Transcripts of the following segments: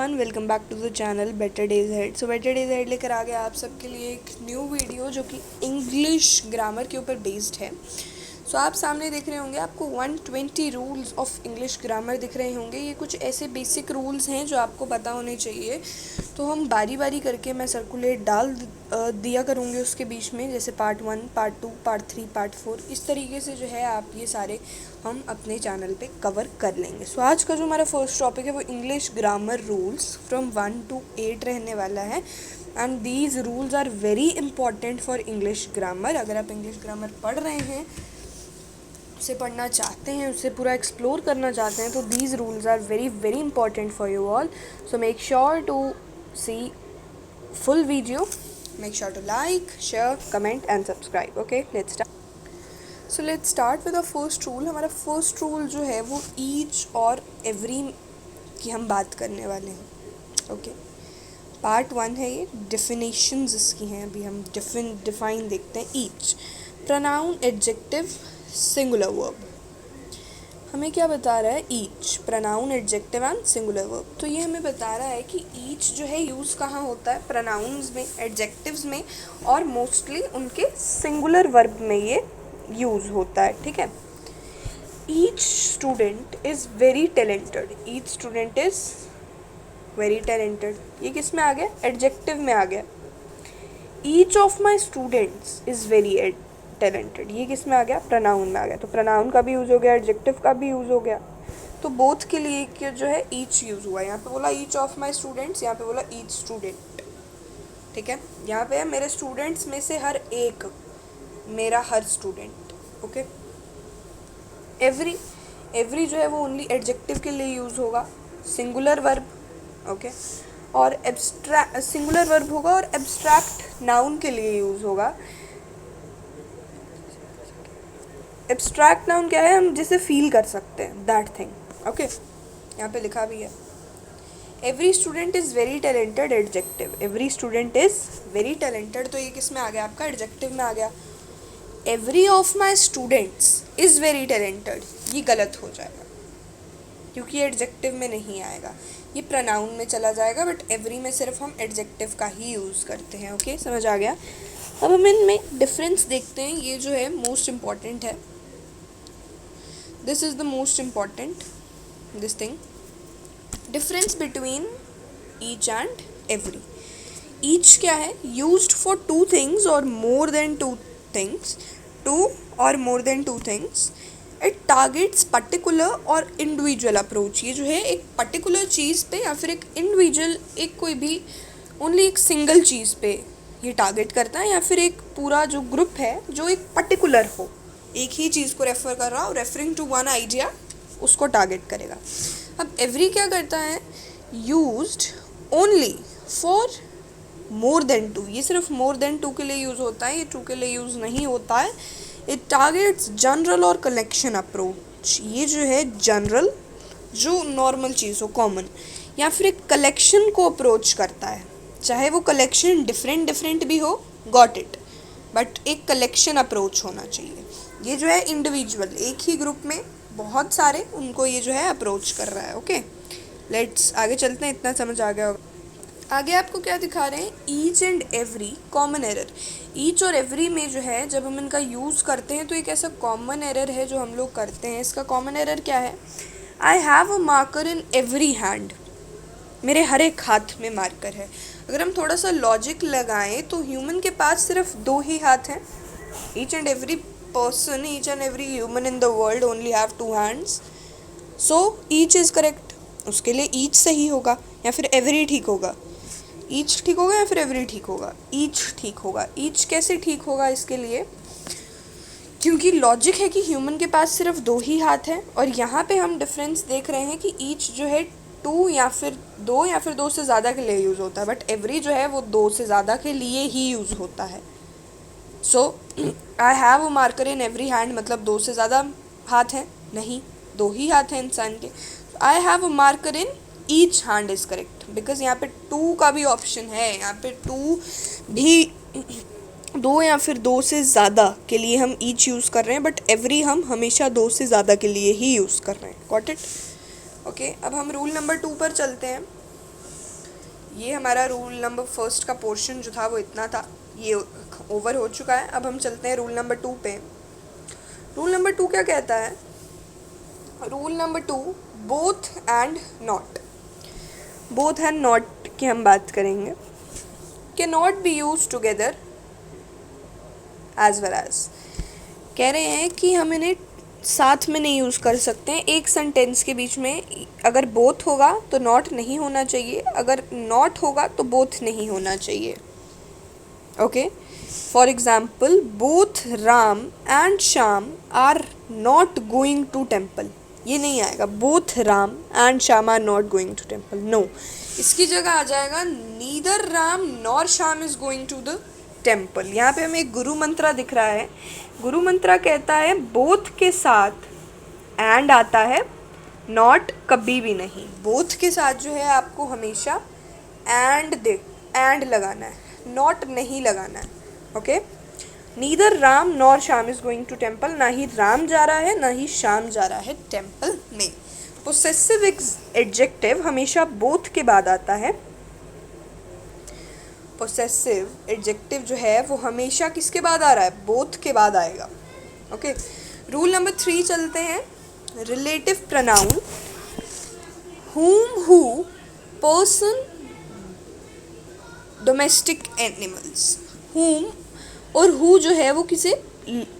Welcome back to the channel better days head. So better days head लेकर आ गया आप सबके लिए एक न्यू वीडियो जो कि इंग्लिश ग्रामर के ऊपर बेस्ड है। सो आप सामने देख रहे होंगे, आपको 120 रूल्स ऑफ इंग्लिश ग्रामर दिख रहे होंगे। ये कुछ ऐसे बेसिक रूल्स हैं जो आपको पता होने चाहिए। तो हम बारी बारी करके मैं सर्कुलेट डाल दिया करूँगी उसके बीच में, जैसे पार्ट 1, पार्ट 2, पार्ट 3, पार्ट 4, इस तरीके से जो है आप ये सारे हम अपने चैनल पे कवर कर लेंगे। सो आज का जो हमारा फर्स्ट टॉपिक है वो English grammar rules from 1 to 8 रहने वाला है। And these rules are very important for English grammar. अगर आप इंग्लिश ग्रामर पढ़ रहे हैं, उसे पढ़ना चाहते हैं, उसे पूरा एक्सप्लोर करना चाहते हैं, तो these rules are very very important for you all. So make sure to see full video, make sure to like, share, comment and subscribe. Okay, let's start. So let's start with the first rule. हमारा first rule जो है वो each और every की हम बात करने वाले हैं। Okay, part 1 है ये, definitions इसकी हैं। अभी हम define देखते हैं। each, pronoun, adjective, singular verb। हमें क्या बता रहा है? Each, pronoun, adjective and singular verb. तो ये हमें बता रहा है कि ईच जो है यूज़ कहाँ होता है? प्रनाउन्स में, एडजेक्टिव्स में और मोस्टली उनके सिंगुलर वर्ब में ये यूज़ होता है। ठीक है। Each student is very talented. Each student is very talented, ये किस में आ गया? एडजेक्टिव में आ गया। Each of my students is very talented, ये किस में आ गया? प्रनाउन में आ गया। तो प्रनाउन का भी यूज़ हो गया, एडजेक्टिव का भी यूज़ हो गया। तो बोथ के लिए क्या जो है ईच यूज़ हुआ। यहाँ पे बोला ईच ऑफ माई स्टूडेंट्स, यहाँ पे बोला ईच स्टूडेंट। ठीक है। यहाँ पे है मेरे स्टूडेंट्स में से हर एक, मेरा हर स्टूडेंट। ओके। एवरी जो है वो ओनली एडजेक्टिव के लिए यूज़ होगा, सिंगुलर वर्ब। ओके। और सिंगुलर वर्ब होगा और एब्स्ट्रैक्ट नाउन के लिए यूज़ होगा। एब्स्ट्रैक्ट नाउन क्या है? हम जिसे फील कर सकते हैं, दैट थिंग। ओके, यहाँ पे लिखा भी है। Every student is very talented, adjective. Every student is very talented, तो ये किस में आ गया? आपका एडजेक्टिव में आ गया। Every of my students is very talented, ये गलत हो जाएगा क्योंकि ये एडजेक्टिव में नहीं आएगा, ये प्रनाउन में चला जाएगा। बट एवरी में सिर्फ हम एडजेक्टिव का ही यूज़ करते हैं। ओके, समझ आ गया। अब हम इनमें डिफरेंस देखते हैं। ये जो है मोस्ट इम्पॉर्टेंट है। This is the most important this thing. Difference between each and every. Each क्या है? Used for two things or more than two things. Two or more than two things. It targets particular और individual approach. ये जो है एक particular चीज़ पे या फिर एक individual, एक कोई भी only एक single चीज़ पे ये टारगेट करता है, या फिर एक पूरा जो ग्रुप है जो एक पर्टिकुलर हो, एक ही चीज़ को रेफ़र कर रहा हो, रेफरिंग टू वन आइडिया, उसको टारगेट करेगा। अब एवरी क्या करता है? Used only for more than two. ये सिर्फ मोर देन टू के लिए यूज़ होता है, ये टू के लिए यूज़ नहीं होता है। इट टारगेट्स जनरल और कलेक्शन अप्रोच। ये जो है जनरल, जो नॉर्मल चीज़ हो, कॉमन, या फिर एक कलेक्शन को अप्रोच करता है, चाहे वो कलेक्शन डिफरेंट भी हो, गॉट इट, बट एक कलेक्शन अप्रोच होना चाहिए। ये जो है इंडिविजुअल, एक ही ग्रुप में बहुत सारे, उनको ये जो है अप्रोच कर रहा है। ओके, लेट्स आगे चलते हैं। इतना समझ आ गया होगा। आगे आपको क्या दिखा रहे हैं? Each and every common error. Each और एवरी में जो है जब हम इनका यूज़ करते हैं तो एक ऐसा कॉमन एरर है जो हम लोग करते हैं। इसका कॉमन एरर क्या है? I have a marker in every hand. मेरे हर एक हाथ में मार्कर है। अगर हम थोड़ा सा लॉजिक लगाएं तो ह्यूमन के पास सिर्फ 2 ही हाथ हैं। Each and every person, each and every human in the world only have 2 hands, so each is correct। उसके लिए each सही होगा या फिर every ठीक होगा? each ठीक होगा या फिर every ठीक होगा? each ठीक होगा। each कैसे ठीक होगा? इसके लिए क्योंकि लॉजिक है कि ह्यूमन के पास सिर्फ 2 ही हाथ हैं, और यहाँ पे हम डिफरेंस देख रहे हैं कि each जो है 2 या फिर 2 से ज़्यादा के लिए यूज़ होता है, बट every जो है वो 2 से ज़्यादा के लिए ही यूज़ होता है। So I have a marker in every hand मतलब 2 से ज़्यादा हाथ हैं? नहीं, 2 ही हाथ हैं इंसान के। आई have a marker in each hand is correct, because यहाँ पे 2 का भी ऑप्शन है। यहाँ पे 2 भी 2 या फिर 2 से ज़्यादा के लिए हम ईच यूज़ कर रहे हैं, बट एवरी हम हमेशा 2 से ज़्यादा के लिए ही यूज़ कर रहे हैं। Got it? ओके, अब हम रूल नंबर 2 पर चलते हैं। ये हमारा रूल नंबर फर्स्ट का पोर्शन जो था वो इतना था, ये ओवर हो चुका है। अब हम चलते हैं रूल नंबर 2 पे। रूल नंबर 2 क्या कहता है? Rule number 2, both and not. Both and not की हम बात करेंगे। Can not be use together as well as. कह रहे हैं कि हम इन्हें साथ में नहीं यूज़ कर सकते हैं एक सेंटेंस के बीच में। अगर बोथ होगा तो नॉट नहीं होना चाहिए, अगर नॉट होगा तो बोथ नहीं होना चाहिए। Okay, for example, both Ram and Shyam are not going to temple. ये नहीं आएगा, both Ram and Shyam are not going to temple, no. इसकी जगह आ जाएगा neither Ram nor Shyam is going to the temple. यहाँ पे हमें एक गुरु मंत्रा दिख रहा है। गुरु मंत्रा कहता है बोथ के साथ एंड आता है, नॉट कभी भी नहीं। बोथ के साथ जो है आपको हमेशा एंड लगाना है, नॉट नहीं लगाना है। Okay, neither Ram nor Shyam is going to temple. ना ही राम जा रहा है ना ही श्याम जा रहा है टेम्पल में। पोसेसिव एडजेक्टिव हमेशा बोथ के बाद आता है। पोसेसिव एडजेक्टिव जो है वो हमेशा किसके बाद आ रहा है? बोथ के बाद आएगा। ओके, रूल नंबर 3 चलते हैं। Relative pronoun, whom, who, person, domestic animals. whom और who जो है वो किसी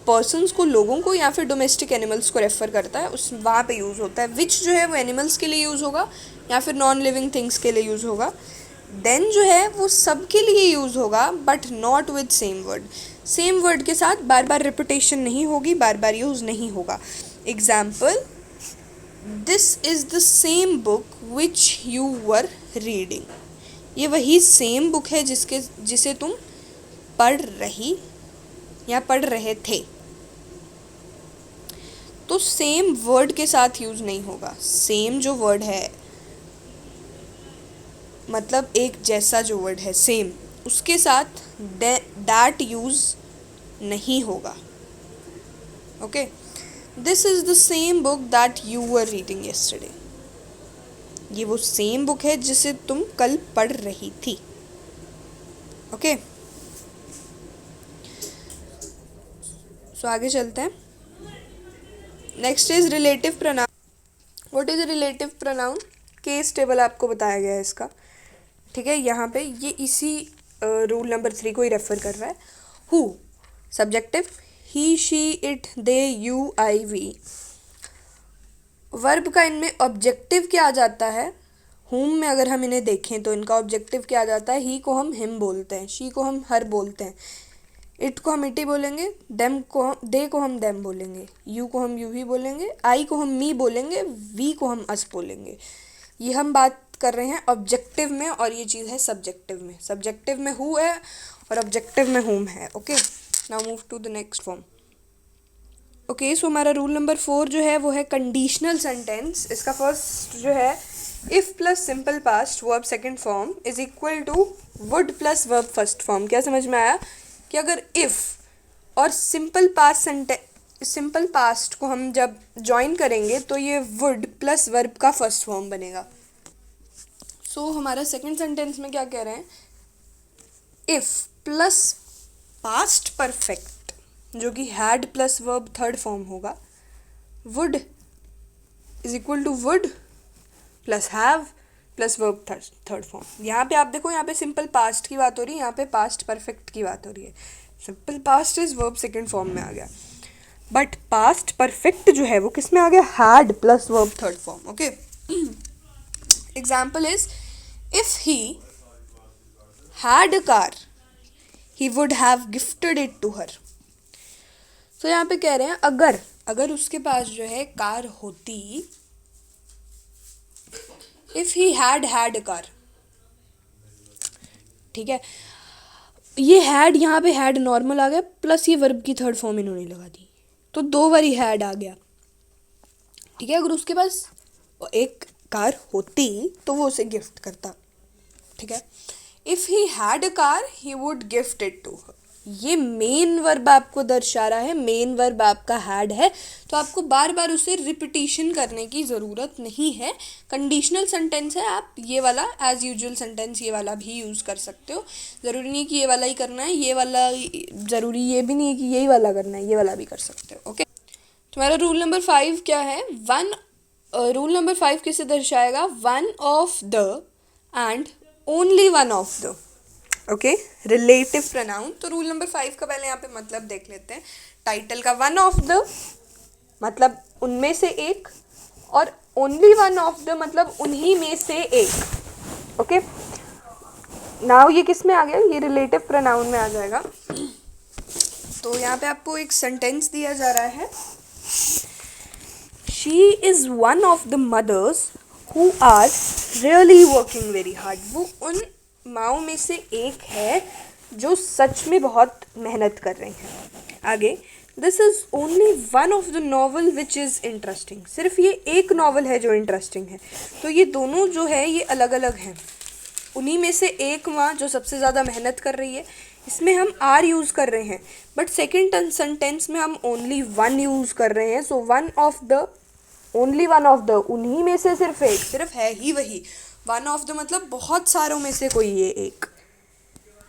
पर्सन्स को, लोगों को, या फिर डोमेस्टिक एनिमल्स को रेफर करता है, उस वहाँ पे यूज़ होता है। विच जो है वो एनिमल्स के लिए यूज़ होगा या फिर नॉन लिविंग थिंग्स के लिए यूज़ होगा। देन जो है वो सब के लिए यूज़ होगा but not with same word. Same word के साथ बार बार रिपीटेशन नहीं होगी, बार बार यूज़ नहीं होगा। Example, this is the same book which you were reading. ये वही सेम बुक है जिसे तुम पढ़ रही या पढ़ रहे थे। तो सेम वर्ड के साथ यूज़ नहीं होगा। सेम जो वर्ड है, मतलब एक जैसा जो वर्ड है सेम, उसके साथ दैट यूज़ नहीं होगा। Okay, this is the same book that you were reading yesterday. ये वो सेम बुक है जिसे तुम कल पढ़ रही थी। ओके, सो आगे चलते हैं। Next is relative pronoun. What is relative pronoun? Case table आपको बताया गया है इसका। ठीक है, यहाँ पे ये इसी रूल नंबर 3 को ही रेफर कर रहा है। Who subjective, he she it they you I we. Verb का इनमें ऑब्जेक्टिव क्या आ जाता है? हुम में अगर हम इन्हें देखें तो इनका ऑब्जेक्टिव क्या आ जाता है? ही को हम हिम बोलते हैं, शी को हम हर बोलते हैं, इट को हम इट ही बोलेंगे, दे को हम देम बोलेंगे, यू को हम यू ही बोलेंगे, आई को हम मी बोलेंगे, वी को हम अस बोलेंगे। ये हम बात कर रहे हैं ऑब्जेक्टिव में और ये चीज़ है सब्जेक्टिव में। सब्जेक्टिव में हु है और ऑब्जेक्टिव में हुम है। Okay, now move to the next form. Okay, so हमारा रूल नंबर 4 जो है वो है कंडीशनल सेंटेंस। इसका फर्स्ट जो है, if plus simple past verb second form is equal to would plus verb first form. क्या समझ में आया? कि अगर इफ़ और सिंपल पास्ट को हम जब जॉइन करेंगे तो ये वुड प्लस वर्ब का फर्स्ट फॉर्म बनेगा। सो हमारा सेकंड सेंटेंस में क्या कह रहे हैं? इफ़ प्लस पास्ट परफेक्ट जो कि had plus verb third form होगा, would is equal to would plus have plus verb third form. यहाँ पे आप देखो, यहाँ पे सिंपल पास्ट की बात हो रही है, यहाँ पे पास्ट परफेक्ट की बात हो रही है। Simple past is verb second form में आ गया, बट पास्ट परफेक्ट जो है वो किस में आ गया? Had plus verb third form. Okay, example is, if he had a car he would have gifted it to her. तो यहाँ पे कह रहे हैं अगर उसके पास जो है कार होती, if he had a car. ठीक है, ये हैड, यहाँ पे हैड नॉर्मल आ गया प्लस ये वर्ब की थर्ड फॉर्म इन्होंने लगा दी, तो 2 बार ही हैड आ गया। ठीक है, अगर उसके पास एक कार होती तो वो उसे गिफ्ट करता। ठीक है, if he had a car he would gift it to her. ये मेन वर्ब आपको दर्शा रहा है, मेन वर्ब आपका हैड है, तो आपको बार बार उसे रिपीटिशन करने की ज़रूरत नहीं है। कंडीशनल सेंटेंस है, आप ये वाला एज यूजुअल सेंटेंस ये वाला भी यूज़ कर सकते हो। ज़रूरी नहीं कि ये वाला ही करना है, ये वाला ज़रूरी ये भी नहीं है कि यही वाला करना है, ये वाला भी कर सकते हो। ओके, तुम्हारा रूल नंबर 5 क्या है? रूल नंबर 5 किसे दर्शाएगा? One of the end only one of the. Okay, relative pronoun. तो रूल नंबर 5 का पहले यहाँ पे मतलब देख लेते हैं। टाइटल का वन ऑफ द मतलब उनमें से एक, और ओनली वन ऑफ द मतलब उन्हीं में से एक। ओके, नाउ ये किस में आ गया? ये रिलेटिव प्रोनाउन में आ जाएगा। तो यहाँ पे आपको एक सेंटेंस दिया जा रहा है, she is one of the mothers who are really working very hard. वो उन माओं में से एक है जो सच में बहुत मेहनत कर रही हैं। आगे, this is only one of the novel which is interesting. सिर्फ ये एक नॉवल है जो इंटरेस्टिंग है। तो ये दोनों जो है ये अलग अलग हैं। उन्हीं में से एक माँ जो सबसे ज़्यादा मेहनत कर रही है, इसमें हम आर यूज़ कर रहे हैं, बट सेकेंड सेंटेंस में हम ओनली वन यूज़ कर रहे हैं। So one of the, only one of the, उन्हीं में से सिर्फ एक, सिर्फ है ही वही। वन ऑफ द मतलब बहुत सारों में से कोई ये एक।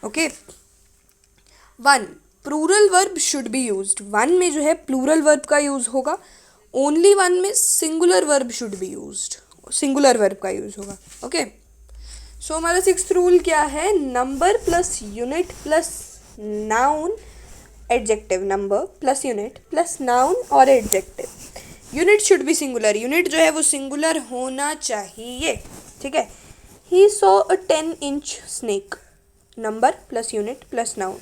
Okay, one plural verb should be used. One में जो है प्लूरल वर्ब का यूज़ होगा। ओनली वन में singular verb should be used, singular verb का यूज़ होगा। ओके, सो हमारा 6th रूल क्या है? Number plus unit plus noun adjective. Number plus unit plus noun और adjective. Unit should be singular. Unit जो है वो सिंगुलर होना चाहिए। ठीक है, he saw a 10 inch snake. Number plus unit plus noun.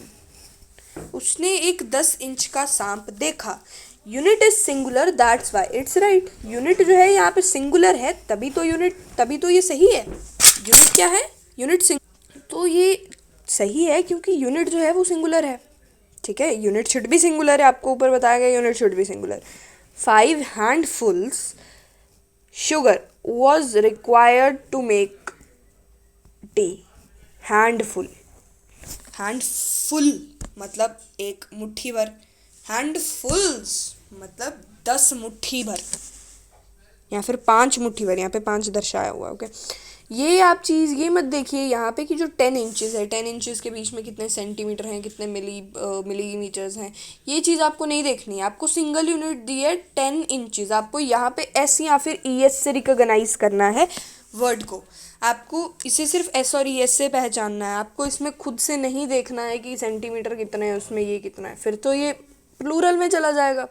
उसने एक 10 इंच का सांप देखा। Unit is singular, that's why it's right. Unit जो है यहाँ पे सिंगुलर है, तभी तो यूनिट, तभी तो ये सही है। यूनिट क्या है? यूनिट तो ये सही है क्योंकि यूनिट जो है वो सिंगुलर है। ठीक है, यूनिट शुड भी सिंगुलर है, आपको ऊपर बताया गया unit should be singular. 5 handfuls sugar was required to make tea. Handful, handful मतलब एक मुट्ठी भर, हैंडफुल्स मतलब 10 मुट्ठी भर या फिर 5 मुट्ठी भर। यहाँ पे 5 दर्शाया हुआ। ओके, ये आप चीज़ ये मत देखिए यहाँ पे कि जो 10 इंचेस है, 10 इंचेस के बीच में कितने सेंटीमीटर हैं, कितने मिलीमीटर्स हैं, ये चीज़ आपको नहीं देखनी है। आपको सिंगल यूनिट दी है 10 इंचेस, आपको यहाँ पे एस या फिर ई एस से रिकॉग्नाइज करना है वर्ड को। आपको इसे सिर्फ एस और ई एस से पहचानना है, आपको इसमें खुद से नहीं देखना है कि सेंटीमीटर कितना है, उसमें ये कितना है, फिर तो ये प्लूरल में चला जाएगा।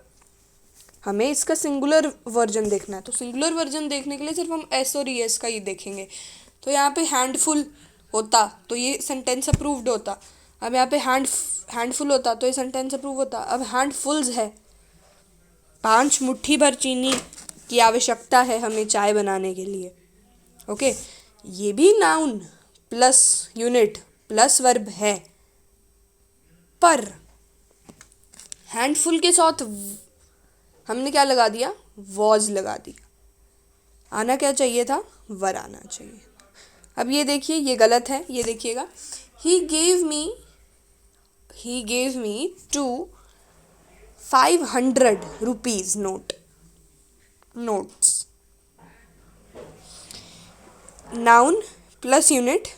हमें इसका सिंगुलर वर्जन देखना है, तो सिंगुलर वर्जन देखने के लिए सिर्फ हम एस और ई एस का ही देखेंगे। तो यहाँ पे हैंडफुल होता तो ये सेंटेंस अप्रूव्ड होता। अब यहाँ पे हैंडफुल होता तो ये सेंटेंस अप्रूव होता। अब हैंडफुल्स है, 5 मुट्ठी भर चीनी की आवश्यकता है हमें चाय बनाने के लिए। ओके, ये भी noun plus unit plus verb है, पर हैंडफुल के साथ हमने क्या लगा दिया? वॉज लगा दिया। आना क्या चाहिए था? वर आना चाहिए। अब ये देखिए, ये गलत है, ये देखिएगा। He gave me 500 rupees notes. Noun plus unit,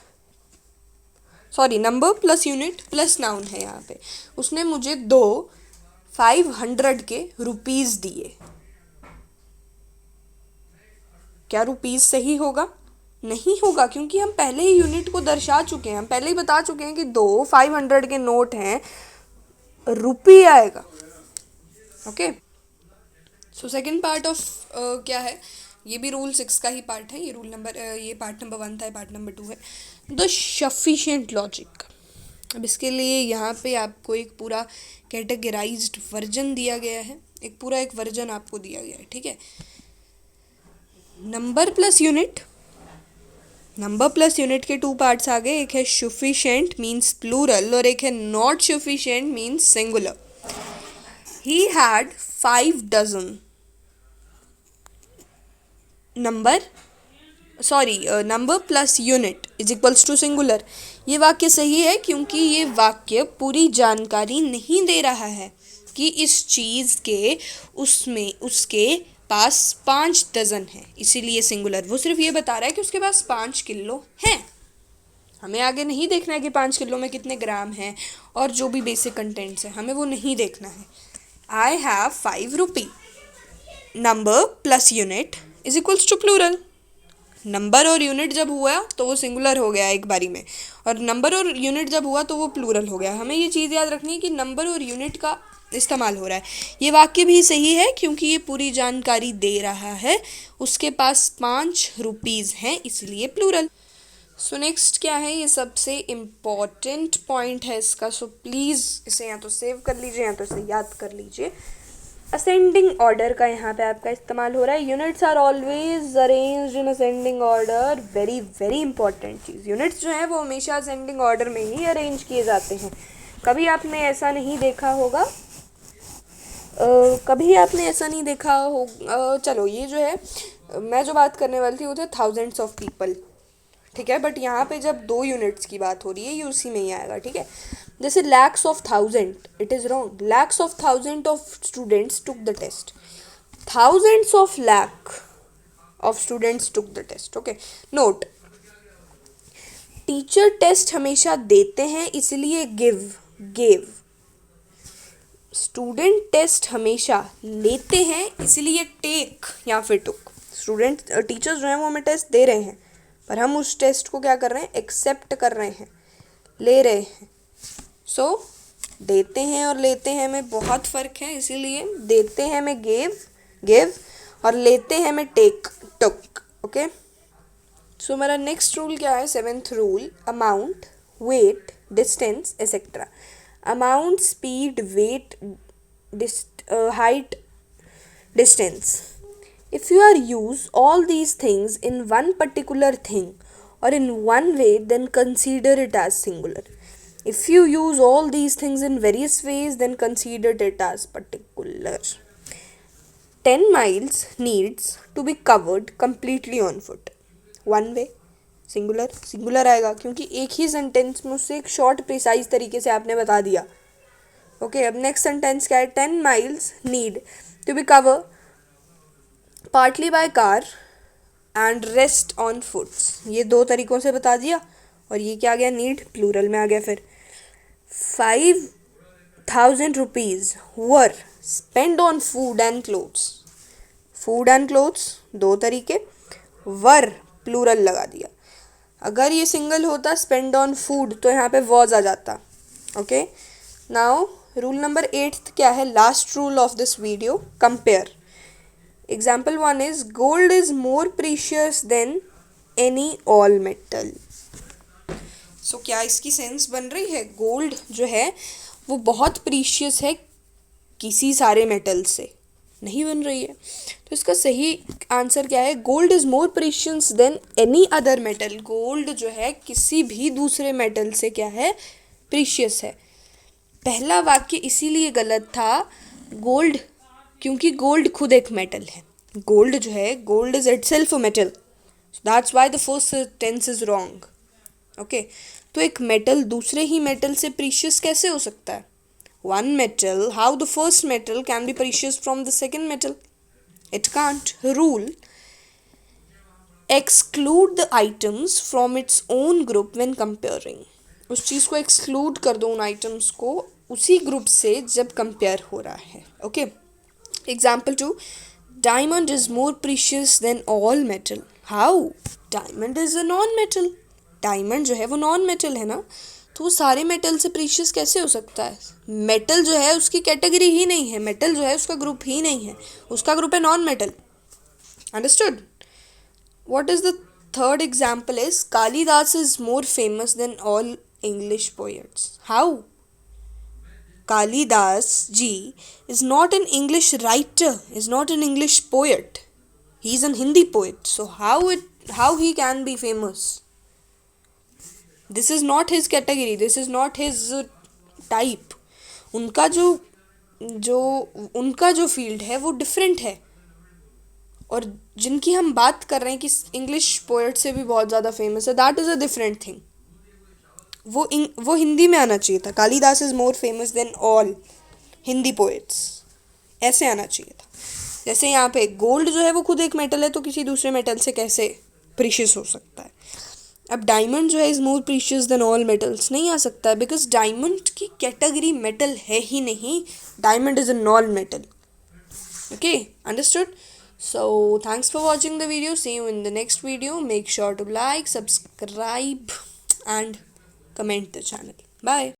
sorry number plus unit plus noun है यहाँ पे। उसने मुझे 500 के रुपीस दिए। क्या रुपीस सही होगा? नहीं होगा, क्योंकि हम पहले ही यूनिट को दर्शा चुके हैं। हम पहले ही बता चुके हैं कि 500 के नोट हैं, रुपी आएगा। Okay, so second part of क्या है? ये भी रूल 6 का ही पार्ट है। ये रूल नंबर ये पार्ट नंबर 1 था, पार्ट नंबर 2 है द सफिशिएंट लॉजिक। अब इसके लिए यहाँ पे आपको एक पूरा कैटेगराइज्ड वर्जन दिया गया है, एक वर्जन आपको दिया गया है। ठीक है, नंबर प्लस यूनिट के 2 पार्ट्स आ गए। एक है सफिशिएंट मीन्स प्लूरल और एक है not sufficient means singular. He had 5 dozen. Number sorry, number plus unit is equals to singular. ये वाक्य सही है क्योंकि ये वाक्य पूरी जानकारी नहीं दे रहा है कि इस चीज़ के उसमें उसके पास 5 डजन है, इसीलिए सिंगुलर। वो सिर्फ ये बता रहा है कि उसके पास 5 किलो हैं। हमें आगे नहीं देखना है कि 5 किलो में कितने ग्राम हैं और जो भी बेसिक कंटेंट्स हैं, हमें वो नहीं देखना है। I have 5 rupee. Number plus unit is equals to plural. Number और यूनिट जब हुआ तो वो सिंगुलर हो गया एक बारी में, और नंबर और यूनिट जब हुआ तो वो प्लूरल हो गया। हमें ये चीज़ याद रखनी है कि नंबर और यूनिट का इस्तेमाल हो रहा है। ये वाक्य भी सही है क्योंकि ये पूरी जानकारी दे रहा है। उसके पास 5 रुपीज़ हैं, इसलिए प्लूरल। सो नेक्स्ट क्या है, ये सबसे इम्पॉर्टेंट पॉइंट है इसका। सो प्लीज़ इसे या तो सेव कर लीजिए या तो इसे याद कर लीजिए। असेंडिंग ऑर्डर का यहाँ पे आपका इस्तेमाल हो रहा है। Units are always arranged in ascending order. Very very important चीज़, यूनिट्स जो है वो हमेशा असेंडिंग ऑर्डर में ही अरेंज किए जाते हैं। कभी आपने ऐसा नहीं देखा होगा, चलो ये जो है, मैं जो बात करने वाली थी वो थे थाउजेंड्स ऑफ पीपल, ठीक है। बट यहाँ पे जब 2 यूनिट्स की बात हो रही है, ये उसी में ही आएगा, ठीक है। जैसे lakhs of thousand, it is wrong. Lakhs of thousand of students took the test. Thousands of lakh of students took the test. Okay, note, teacher test हमेशा देते हैं इसलिए गेव। स्टूडेंट टेस्ट हमेशा लेते हैं इसलिए टेक या फिर टुक। टीचर्स जो हैं वो हमें टेस्ट दे रहे हैं, पर हम उस टेस्ट को क्या कर रहे हैं, एक्सेप्ट कर रहे हैं, ले रहे हैं। सो देते हैं और लेते हैं में बहुत फ़र्क है, इसीलिए देते हैं में गिव और लेते हैं में टेक, टुक। ओके, सो मेरा नेक्स्ट रूल क्या है, 7th rule, amount, weight, distance etcetera. Amount, speed, weight, height, distance. If you are use all these things in one particular thing or in one way, then consider it as singular. If you use all these things in various ways, then consider it as particular. 10 miles needs to be covered completely on foot. One way, singular आएगा क्योंकि एक ही sentence में उससे एक short precise तरीके से आपने बता दिया। ओके, अब नेक्स्ट सेंटेंस क्या है, 10 miles need to be covered partly by car and rest on foots. ये 2 तरीकों से बता दिया, और ये क्या आ गया, नीड, प्लूरल में आ गया। फिर 5,000 rupees were spend on food and clothes. Food and clothes 2 तरीके, वर प्लूरल लगा दिया। अगर ये सिंगल होता स्पेंड ऑन फूड तो यहाँ पे वॉज आ जाता। ओके, नाउ रूल नंबर 8 क्या है, last rule of this video, compare. Example 1 is gold is more precious than any all metal. So क्या इसकी सेंस बन रही है, गोल्ड जो है वो बहुत प्रीशियस है किसी सारे मेटल से, नहीं बन रही है। तो इसका सही आंसर क्या है, gold is more precious than any other metal. Gold जो है किसी भी दूसरे मेटल से क्या है, प्रीशियस है। पहला वाक्य इसीलिए गलत था, गोल्ड, क्योंकि गोल्ड खुद एक मेटल है। गोल्ड जो है, gold is itself a metal, that's why the first tense is wrong. Okay, तो एक मेटल दूसरे ही मेटल से प्रीशियस कैसे हो सकता है, one metal, how the first metal can be precious from the second metal, it can't. Rule, exclude the items from its own group when comparing. उस चीज़ को एक्सक्लूड कर दो, उन आइटम्स को उसी ग्रुप से जब कंपेयर हो रहा है। Okay, example 2, diamond is more precious than all metal. How, diamond is a non metal. Diamond जो है वो नॉन मेटल है ना, तो वो सारे मेटल से प्रीशियस कैसे हो सकता है। मेटल जो है उसकी कैटेगरी ही नहीं है, मेटल जो है उसका ग्रुप ही नहीं है, उसका ग्रुप है non metal. Understood. What is the third example is, Kalidas is more famous than all English poets. How? Kalidas ji is not an English writer, is not an English poet. He is a Hindi poet. So how he can be famous? This is not his category. This is not his type. उनका जो field है वो different है। और जिनकी हम बात कर रहे हैं कि इंग्लिश पोएट से भी बहुत ज़्यादा फेमस है, that is a different thing. वो हिंदी में आना चाहिए था. Kalidas is more famous than all Hindi poets. ऐसे आना चाहिए था. जैसे यहाँ पे गोल्ड जो है वो खुद एक मेटल है, तो किसी दूसरे मेटल से कैसे प्रीशियस हो सकता है. अब डायमंड जो है is more precious than all metals नहीं आ सकता है, बिकॉज डायमंड की कैटेगरी मेटल है ही नहीं. Diamond is a non metal. Okay, understood? So thanks for watching the video. See you in the next video. Make sure to like, subscribe and comment the channel. Bye.